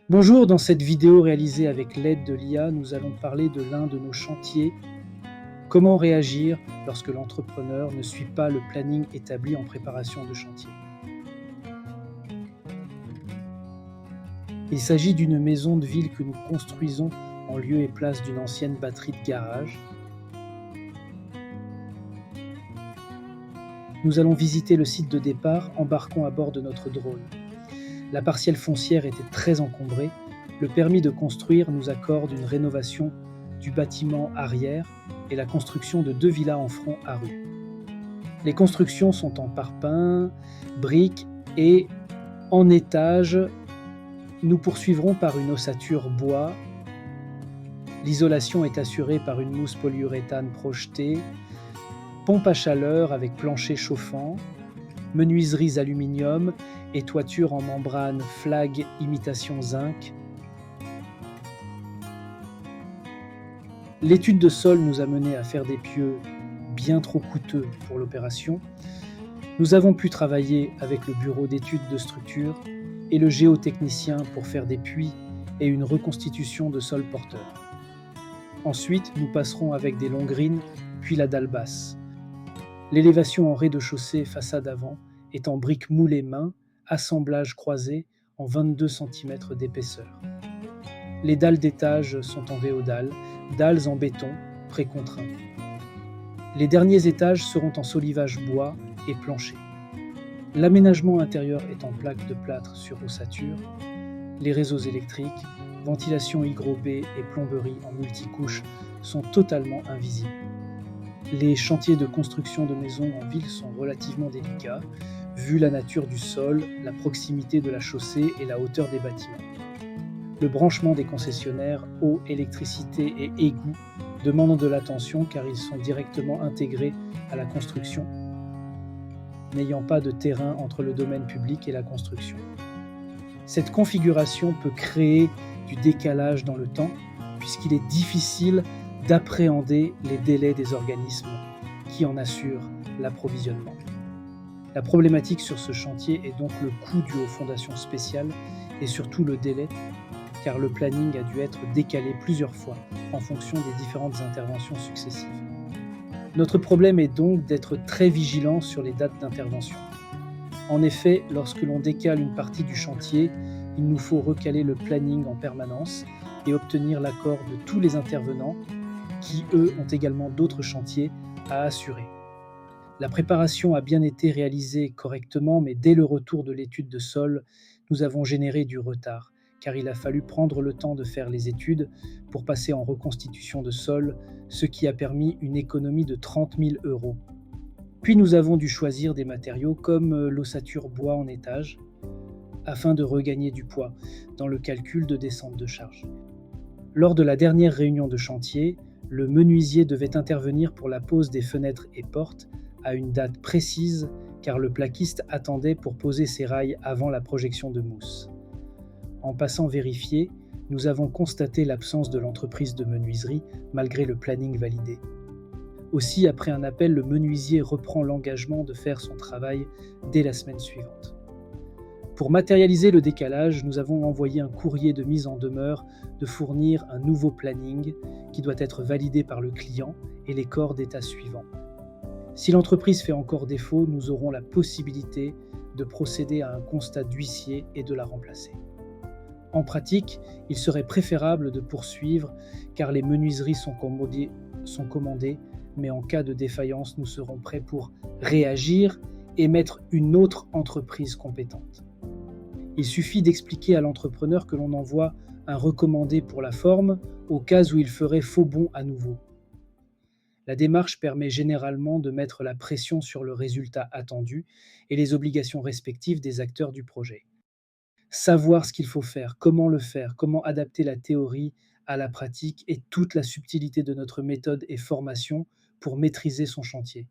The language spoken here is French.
Bonjour, dans cette vidéo réalisée avec l'aide de l'IA, nous allons parler de l'un de nos chantiers. Comment réagir lorsque l'entrepreneur ne suit pas le planning établi en préparation de chantier? Il s'agit d'une maison de ville que nous construisons en lieu et place d'une ancienne batterie de garage. Nous allons visiter le site de départ, embarquons à bord de notre drone. La parcelle foncière était très encombrée. Le permis de construire nous accorde une rénovation du bâtiment arrière et la construction de 2 villas en front à rue. Les constructions sont en parpaing, briques et en étage. Nous poursuivrons par une ossature bois. L'isolation est assurée par une mousse polyuréthane projetée, pompe à chaleur avec plancher chauffant, menuiseries aluminium et toiture en membrane flag imitation zinc. L'étude de sol nous a mené à faire des pieux bien trop coûteux pour l'opération. Nous avons pu travailler avec le bureau d'études de structure et le géotechnicien pour faire des puits et une reconstitution de sol porteur. Ensuite, nous passerons avec des longrines, puis la dalle basse. L'élévation en rez-de-chaussée façade avant est en briques moulées main, assemblage croisé en 22 cm d'épaisseur. Les dalles d'étage sont en véodale, dalles en béton, précontraint. Les derniers étages seront en solivage bois et plancher. L'aménagement intérieur est en plaques de plâtre sur ossature. Les réseaux électriques, ventilation hygrobée et plomberie en multicouches sont totalement invisibles. Les chantiers de construction de maisons en ville sont relativement délicats, vu la nature du sol, la proximité de la chaussée et la hauteur des bâtiments. Le branchement des concessionnaires, eau, électricité et égouts demandent de l'attention car ils sont directement intégrés à la construction, n'ayant pas de terrain entre le domaine public et la construction. Cette configuration peut créer du décalage dans le temps puisqu'il est difficile d'appréhender les délais des organismes qui en assurent l'approvisionnement. La problématique sur ce chantier est donc le coût dû aux fondations spéciales et surtout le délai, car le planning a dû être décalé plusieurs fois en fonction des différentes interventions successives. Notre problème est donc d'être très vigilant sur les dates d'intervention. En effet, lorsque l'on décale une partie du chantier, il nous faut recaler le planning en permanence et obtenir l'accord de tous les intervenants qui, eux, ont également d'autres chantiers à assurer. La préparation a bien été réalisée correctement, mais dès le retour de l'étude de sol, nous avons généré du retard, car il a fallu prendre le temps de faire les études pour passer en reconstitution de sol, ce qui a permis une économie de 30 000 €. Puis nous avons dû choisir des matériaux comme l'ossature bois en étage, afin de regagner du poids dans le calcul de descente de charge. Lors de la dernière réunion de chantier, le menuisier devait intervenir pour la pose des fenêtres et portes à une date précise car le plaquiste attendait pour poser ses rails avant la projection de mousse. En passant vérifier, nous avons constaté l'absence de l'entreprise de menuiserie malgré le planning validé. Aussi, après un appel, le menuisier reprend l'engagement de faire son travail dès la semaine suivante. Pour matérialiser le décalage, nous avons envoyé un courrier de mise en demeure de fournir un nouveau planning qui doit être validé par le client et les corps d'état suivants. Si l'entreprise fait encore défaut, nous aurons la possibilité de procéder à un constat d'huissier et de la remplacer. En pratique, il serait préférable de poursuivre car les menuiseries sont commandées, mais en cas de défaillance, nous serons prêts pour réagir et mettre une autre entreprise compétente. Il suffit d'expliquer à l'entrepreneur que l'on envoie un recommandé pour la forme au cas où il ferait faux bond à nouveau. La démarche permet généralement de mettre la pression sur le résultat attendu et les obligations respectives des acteurs du projet. Savoir ce qu'il faut faire, comment adapter la théorie à la pratique et toute la subtilité de notre méthode et formation pour maîtriser son chantier.